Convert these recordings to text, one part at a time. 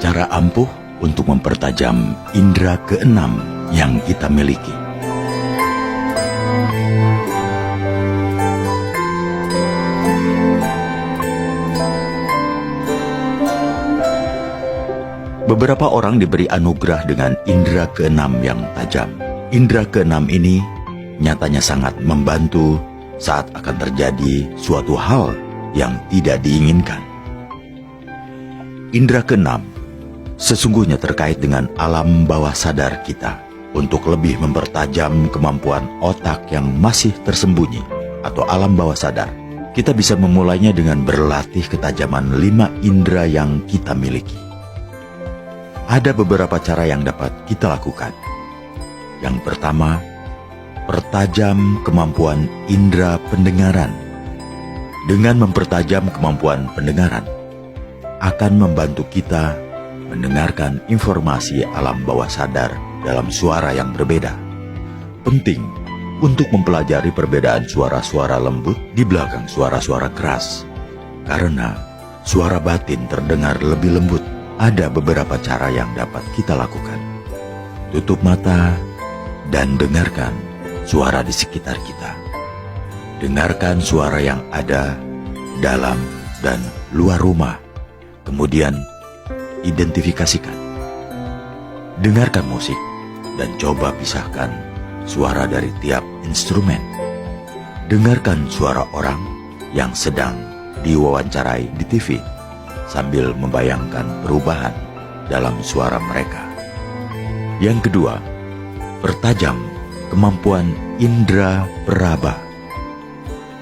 Cara ampuh untuk mempertajam indera keenam yang kita miliki. Beberapa orang diberi anugerah dengan indera keenam yang tajam. Indera keenam ini nyatanya sangat membantu saat akan terjadi suatu hal yang tidak diinginkan. Indera keenam sesungguhnya terkait dengan alam bawah sadar kita untuk lebih mempertajam kemampuan otak yang masih tersembunyi atau alam bawah sadar. Kita bisa memulainya dengan berlatih ketajaman 5 indera yang kita miliki. Ada beberapa cara yang dapat kita lakukan. Yang pertama, pertajam kemampuan indera pendengaran. Dengan mempertajam kemampuan pendengaran, akan membantu kita mendengarkan informasi alam bawah sadar dalam suara yang berbeda. Penting untuk mempelajari perbedaan suara-suara lembut di belakang suara-suara keras. Karena suara batin terdengar lebih lembut. Ada beberapa cara yang dapat kita lakukan. Tutup mata dan dengarkan suara di sekitar kita. Dengarkan suara yang ada dalam dan luar rumah. Kemudian identifikasikan. Dengarkan musik dan coba pisahkan suara dari tiap instrumen. Dengarkan suara orang yang sedang diwawancarai di TV sambil membayangkan perubahan dalam suara mereka. Yang kedua, pertajam kemampuan indera peraba.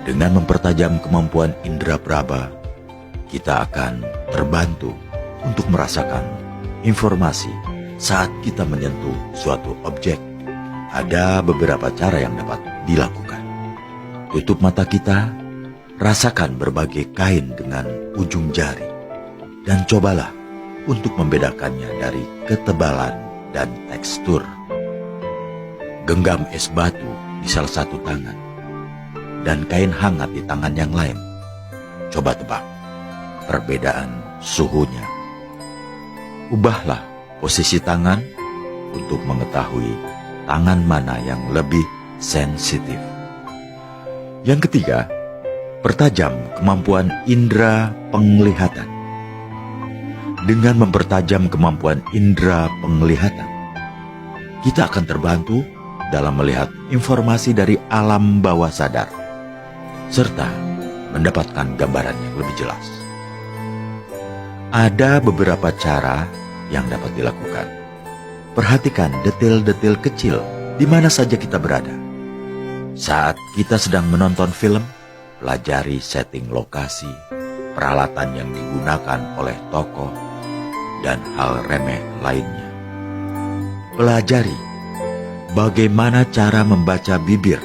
Dengan mempertajam kemampuan indera peraba, kita akan terbantu untuk merasakan informasi saat kita menyentuh suatu objek. Ada beberapa cara yang dapat dilakukan. Tutup mata kita, rasakan berbagai kain dengan ujung jari, dan cobalah untuk membedakannya dari ketebalan dan tekstur. Genggam es batu di salah satu tangan dan kain hangat di tangan yang lain. Coba tebak perbedaan suhunya. Ubahlah posisi tangan untuk mengetahui tangan mana yang lebih sensitif. Yang ketiga, pertajam kemampuan indera penglihatan. Dengan mempertajam kemampuan indera penglihatan, kita akan terbantu dalam melihat informasi dari alam bawah sadar, serta mendapatkan gambaran yang lebih jelas. Ada beberapa cara yang dapat dilakukan. Perhatikan detail-detail kecil di mana saja kita berada. Saat kita sedang menonton film, pelajari setting lokasi, peralatan yang digunakan oleh tokoh, dan hal remeh lainnya. Pelajari bagaimana cara membaca bibir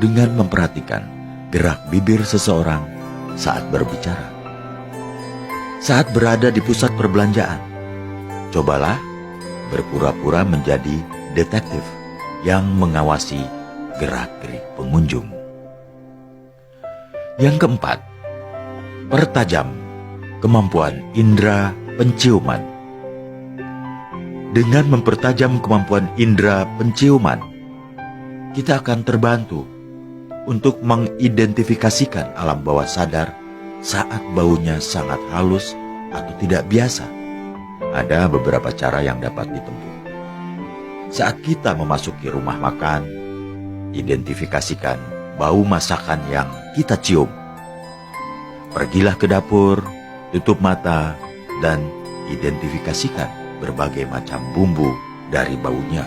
dengan memperhatikan gerak bibir seseorang saat berbicara. Saat berada di pusat perbelanjaan, cobalah berpura-pura menjadi detektif yang mengawasi gerak-gerik pengunjung. Yang keempat, pertajam kemampuan indera penciuman. Dengan mempertajam kemampuan indera penciuman, kita akan terbantu untuk mengidentifikasikan alam bawah sadar saat baunya sangat halus atau tidak biasa. Ada beberapa cara yang dapat ditempuh. Saat kita memasuki rumah makan, identifikasikan bau masakan yang kita cium. Pergilah ke dapur, tutup mata, dan identifikasikan berbagai macam bumbu dari baunya.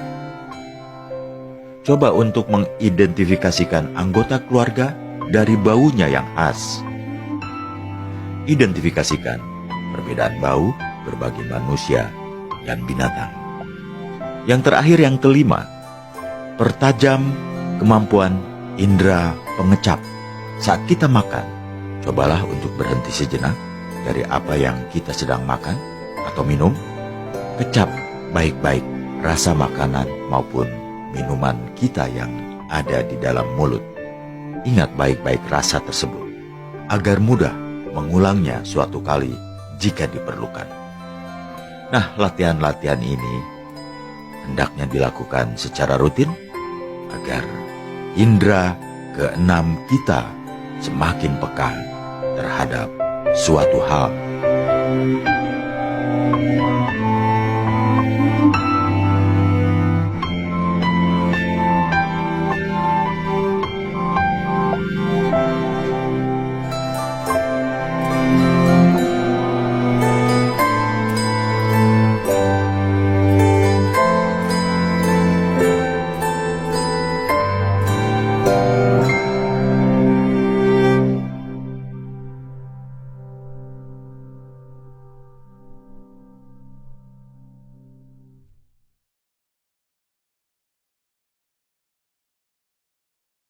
Coba untuk mengidentifikasikan anggota keluarga dari baunya yang khas. Identifikasikan perbedaan bau berbagai manusia dan binatang. Yang terakhir, yang kelima, pertajam kemampuan indera pengecap. Saat kita makan, cobalah untuk berhenti sejenak dari apa yang kita sedang makan atau minum. Kecap baik-baik rasa makanan maupun minuman kita yang ada di dalam mulut. Ingat baik-baik rasa tersebut agar mudah mengulangnya suatu kali jika diperlukan. Nah, latihan-latihan ini hendaknya dilakukan secara rutin agar indera keenam kita semakin peka terhadap suatu hal.